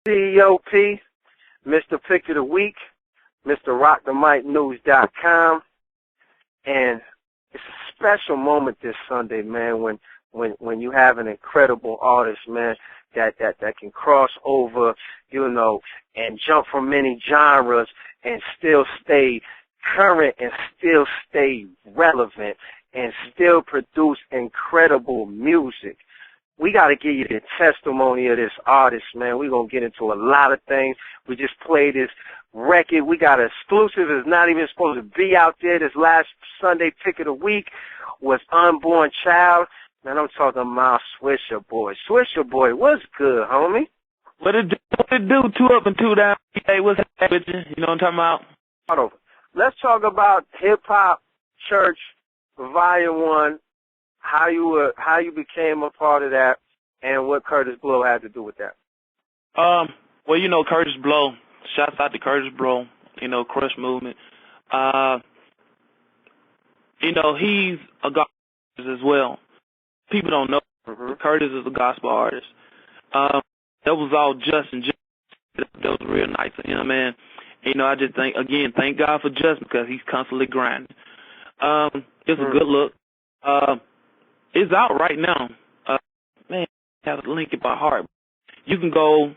CEO P, Mr. Pick of the Week, MrRockTheMicNews.com, and it's a special moment this Sunday, man, when you have an incredible artist, man, that can cross over, and jump from many genres and still stay current and still stay relevant and still produce incredible music. We got to give you the testimony of this artist, man. We're going to get into a lot of things. We just played this record. We got an exclusive. It's not even supposed to be out there. This last Sunday pick of the week was Unborn Child. Man, I'm talking about Swisaboi. Swisaboi, what's good, homie? What it do? 2 up and 2 down. Hey, what's happening? You know what I'm talking about? Hold on. Let's talk about Hip Hop Church Volume 1. How you became a part of that, and what Kurtis Blow had to do with that. Well, Kurtis Blow. Shouts out to Kurtis Blow. Crush Movement. He's a gospel artist as well. People don't know. Kurtis is a gospel artist. That was all Justin. That was real nice of him, man. I just thank God for Justin because he's constantly grinding. It's a good look. It's out right now. Man, I have a link in my heart. You can go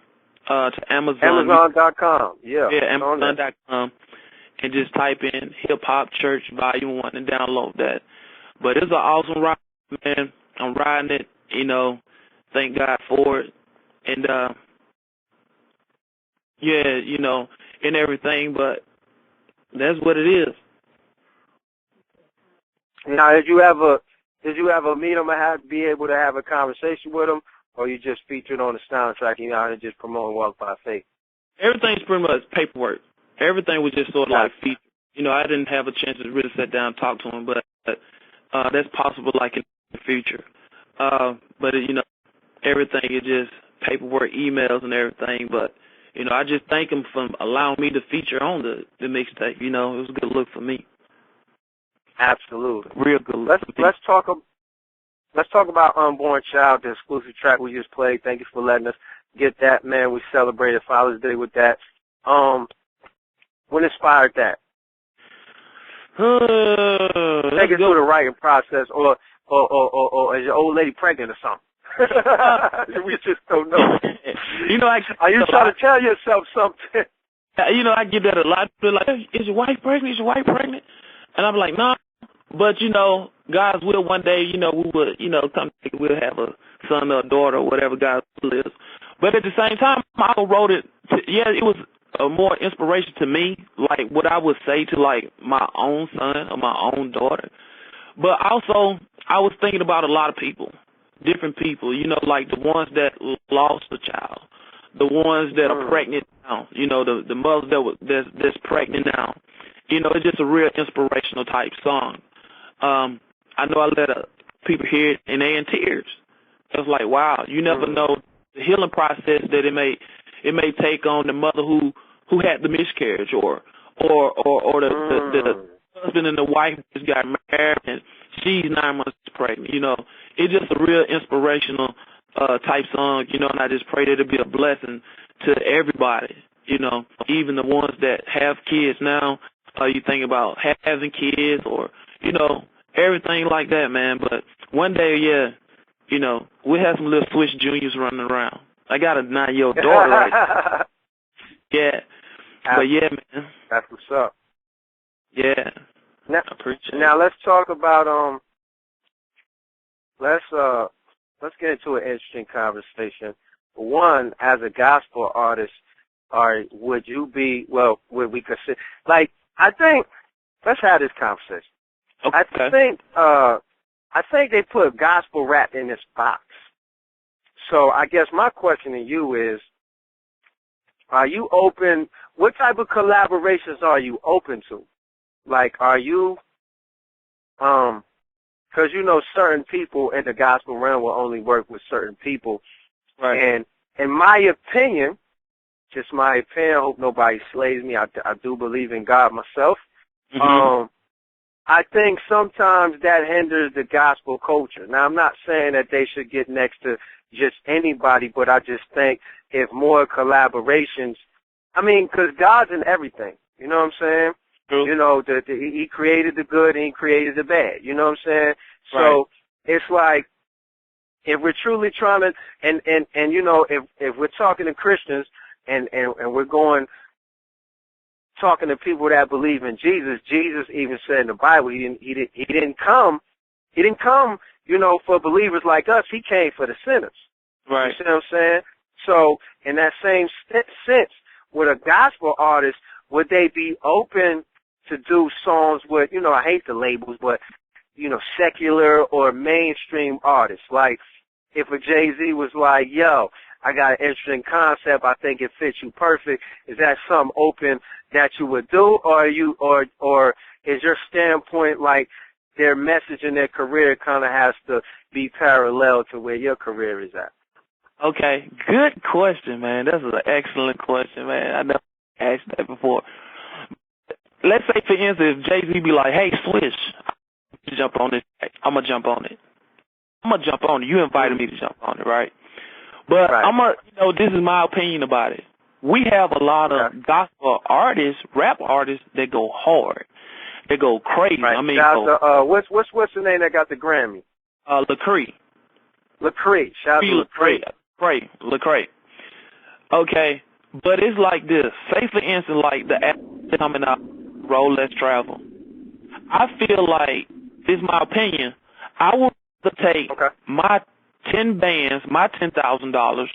to Amazon. Amazon.com. Yeah, Amazon.com, and just type in Hip Hop Church Volume 1 and download that. But it's an awesome ride, man. I'm riding it, thank God for it. And, and everything, but that's what it is. Now, did you ever meet him and be able to have a conversation with him, or you just featured on the soundtrack and out and just promoting Walk by Faith? Everything's pretty much paperwork. Everything was just sort of like featured. I didn't have a chance to really sit down and talk to him, but that's possible like in the future. But everything is just paperwork, emails and everything. But, I just thank him for allowing me to feature on the mixtape. It was a good look for me. Absolutely. Real good look. Let's talk about Unborn Child, the exclusive track we just played. Thank you for letting us get that, man. We celebrated Father's Day with that. What inspired that? Take us through the writing process, or is your old lady pregnant or something? We just don't know. Are you trying to tell yourself something? I get that a lot. People are like, is your wife pregnant? Is your wife pregnant? And I'm like, nah. But, God's will one day, we would, we'll have a son or a daughter or whatever God's will is. But at the same time, I wrote it, it was a more inspiration to me, like what I would say to, like, my own son or my own daughter. But also, I was thinking about a lot of people, different people, like the ones that lost a child, the ones that are pregnant now, the mothers that's pregnant now. It's just a real inspirational type song. I know I let people hear it and they're in tears. It's like, wow, you never know the healing process that it may take on the mother who had the miscarriage or the husband and the wife just got married and she's 9 months pregnant. It's just a real inspirational type song, and I just pray that it'll be a blessing to everybody, even the ones that have kids now. You think about having kids or, everything like that, man. But one day, we'll have some little Swiss juniors running around. I got a 9-year-old daughter right now. Yeah. But, man. That's what's up. Yeah. Now, I appreciate now let's talk about, let's get into an interesting conversation. One, as a gospel artist, would you be, would we consider, let's have this conversation. Okay. I think they put gospel rap in this box. So I guess my question to you is, are you open, what type of collaborations are you open to? Like, are you, because certain people in the gospel realm will only work with certain people. Right. And in my opinion, just my opinion, I hope nobody slays me. I do believe in God myself. I think sometimes that hinders the gospel culture. Now, I'm not saying that they should get next to just anybody, but I just think if more collaborations, I mean, because God's in everything. You know what I'm saying? True. You know, he created the good and he created the bad. You know what I'm saying? So Right. it's like, if we're truly trying to, and you know, if we're talking to Christians and we're talking to people that believe in Jesus, Jesus even said in the Bible, he didn't come, you know, for believers like us. He came for the sinners. Right. You see what I'm saying? So in that same sense, with a gospel artist, would they be open to do songs with, you know, I hate the labels, but, you know, secular or mainstream artists? Like, if a Jay-Z was like, yo, I got an interesting concept, I think it fits you perfect, is that something open that you would do, or is your standpoint like their message and their career kind of has to be parallel to where your career is at? Okay, good question, man. That's an excellent question, man. I never asked that before. Let's say, for instance, if Jay-Z be like, hey, Swish, jump on this. I'm going to jump on it. You invited me to jump on it, right? But right. you know, this is my opinion about it. We have a lot of gospel artists, rap artists that go hard. They go crazy. Right. I mean, what's the name that got the Grammy? Lecrae. Lecrae. Shout out to Lecrae. Okay, but it's like this. Say, for instance, like the album coming out, Roll Let's Travel. I feel like, this is my opinion, I would take my 10 bands, my $10,000,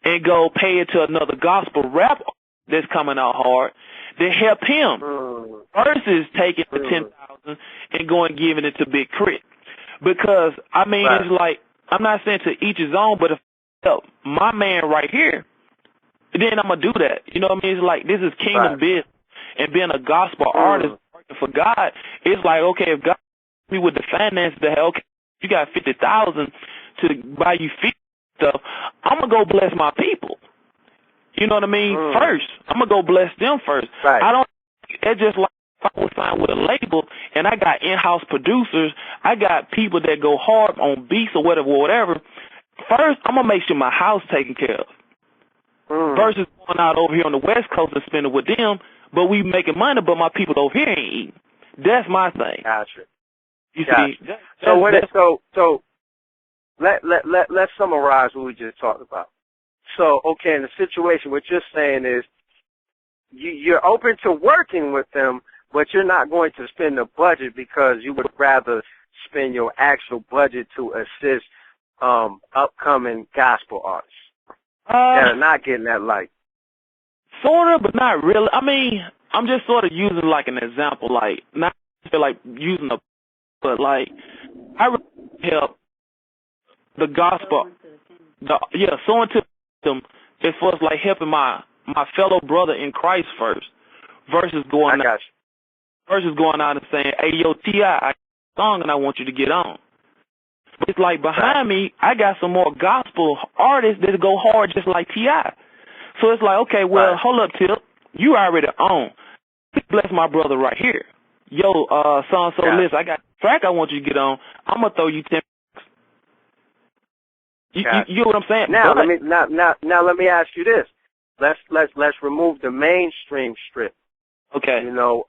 and go pay it to another gospel rap that's coming out hard to help him versus taking the $10,000 and going giving it to Big Crit. Because, I mean, it's like, I'm not saying to each his own, but if I help my man right here, then I'm going to do that. You know what I mean? It's like, this is kingdom business. And being a gospel artist working for God, it's like, okay, if God me with the finances to help, okay, you got $50,000 to buy you stuff, I'm going to go bless my people. You know what I mean? First. I'm going to go bless them first. Right. It's just like if I was signed with a label and I got in-house producers, I got people that go hard on beats or whatever. First, I'm going to make sure my house taken care of. Versus going out over here on the West Coast and spending with them, but we making money, but my people over here ain't eating. That's my thing. Gotcha. You see? So let's summarize what we just talked about. So, okay, in the situation, what you're saying is you're open to working with them, but you're not going to spend the budget because you would rather spend your actual budget to assist upcoming gospel artists that are not getting that light. Sort of, but not really. I mean, I'm just sort of using like an example, like not like using but like I really help the gospel. Sowing to them as far as like helping my fellow brother in Christ first, versus going out and saying, "Hey, yo, T.I., I got a song and I want you to get on." But it's like behind me, I got some more gospel artists that go hard just like T.I. So it's like, okay, well, hold up, Tip. You already on. Bless my brother right here. Yo, so-and-so list, I got a track I want you to get on. I'm going to throw you 10. You know what I'm saying? Now let me ask you this. Let's remove the mainstream strip. Okay. You know,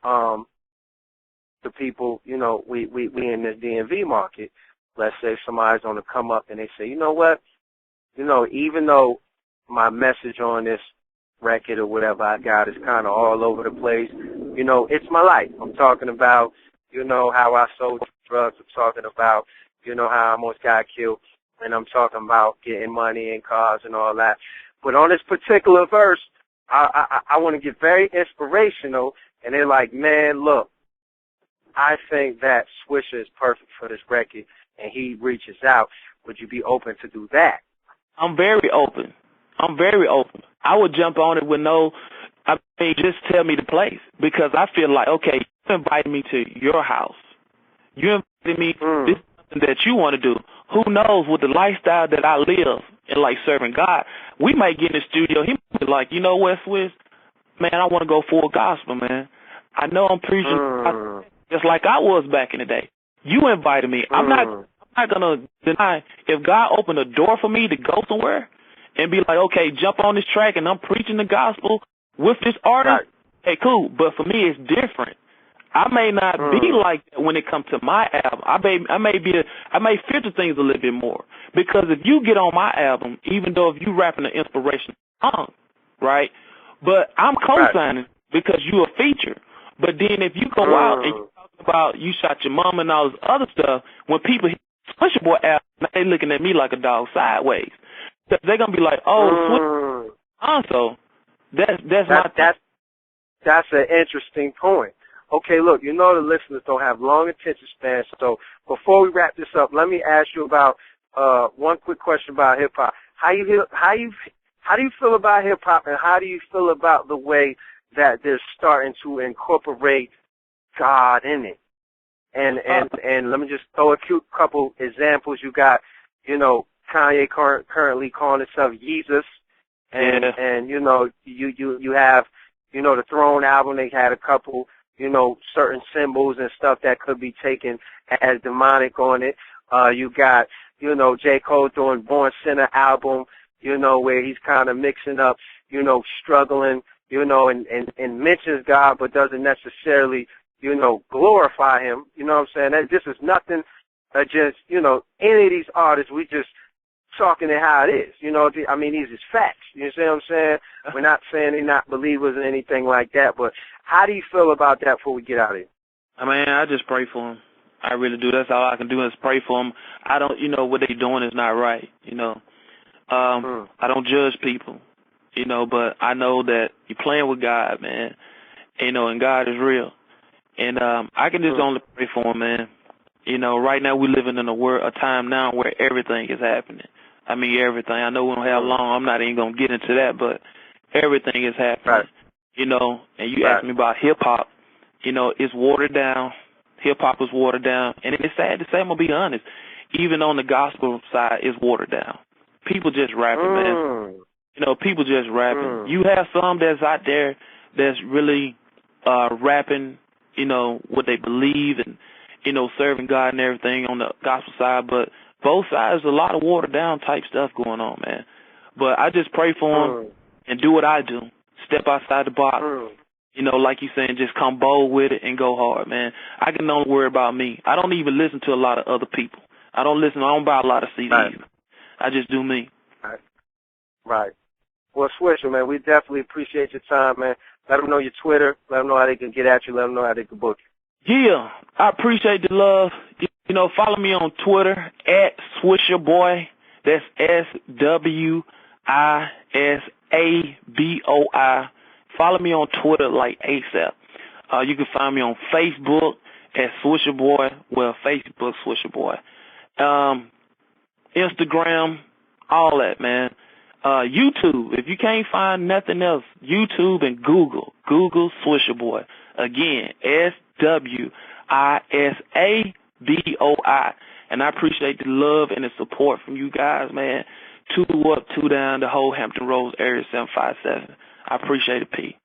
the people, you know, we in this DMV market. Let's say somebody's on the come up and they say, you know what? You know, even though my message on this record or whatever I got is kind of all over the place, you know, it's my life. I'm talking about, you know, how I sold drugs. I'm talking about, you know, how I almost got killed. And I'm talking about getting money and cars and all that. But on this particular verse, I want to get very inspirational. And they're like, man, look, I think that Swisher is perfect for this record. And he reaches out. Would you be open to do that? I'm very open. I would jump on it with just tell me the place. Because I feel like, okay, you invited me to your house. You invited me, this is something that you want to do. Who knows, with the lifestyle that I live and like serving God, we might get in the studio. He might be like, you know what, Swiss? Man, I want to go full gospel, man. I know I'm preaching just like I was back in the day. You invited me. I'm not going to deny if God opened a door for me to go somewhere and be like, okay, jump on this track and I'm preaching the gospel with this artist. Hey, cool. But for me, it's different. I may not be like that when it comes to my album. I may filter things a little bit more, because if you get on my album, even though if you rapping an inspirational song, right? But I'm co-signing because you a feature. But then if you go out and you talk about you shot your mom and all this other stuff, when people hear Swisaboi album, they looking at me like a dog sideways. They're gonna be like, oh, so that's an interesting point. Okay, look, you know the listeners don't have long attention spans, so before we wrap this up, let me ask you about one quick question about hip hop. How do you feel about hip hop, and how do you feel about the way that they're starting to incorporate God in it? And let me just throw a cute couple examples. You got, you know, Kanye currently calling himself Jesus, and you know, you have, you know, the Throne album. They had a couple, you know, certain symbols and stuff that could be taken as demonic on it. You got, you know, J. Cole doing Born Sinner album, you know, where he's kind of mixing up, you know, struggling, you know, and mentions God, but doesn't necessarily, you know, glorify him. You know what I'm saying? This is nothing against, you know, any of these artists. We just talking it how it is. You know, I mean, these is facts. You see what I'm saying? We're not saying they're not believers or anything like that, but how do you feel about that before we get out of here? I mean, I just pray for them. I really do. That's all I can do is pray for them. I don't, you know, what they're doing is not right, you know. I don't judge people, you know, but I know that you're playing with God, man, you know, and God is real. And I can just only pray for them, man. You know, right now we're living in a time now where everything is happening. I mean, everything. I know we don't have long. I'm not even going to get into that, but everything is happening. Right. You know, and you asked me about hip-hop. You know, it's watered down. Hip-hop is watered down. And it's sad to say, I'm going to be honest, even on the gospel side, it's watered down. People just rapping, man. You know, people just rapping. You have some that's out there that's really rapping, you know, what they believe and, you know, serving God and everything on the gospel side, but both sides, a lot of watered down type stuff going on, man. But I just pray for them and do what I do. Step outside the box. You know, like you saying, just come bold with it and go hard, man. I can only worry about me. I don't even listen to a lot of other people. I don't buy a lot of CDs. Right. I just do me. Right. Well, Swisher, man, we definitely appreciate your time, man. Let them know your Twitter. Let them know how they can get at you. Let them know how they can book you. Yeah, I appreciate the love. You know, follow me on Twitter at Swisaboi. That's SWISABOI. Follow me on Twitter like ASAP. You can find me on Facebook at Swisaboi. Well, Facebook Swisaboi. Instagram, all that, man. YouTube, if you can't find nothing else, YouTube and Google Swisaboi. Again, SWISABOI. And I appreciate the love and the support from you guys, man. 2 up, 2 down, the whole Hampton Roads area 757. I appreciate it, P.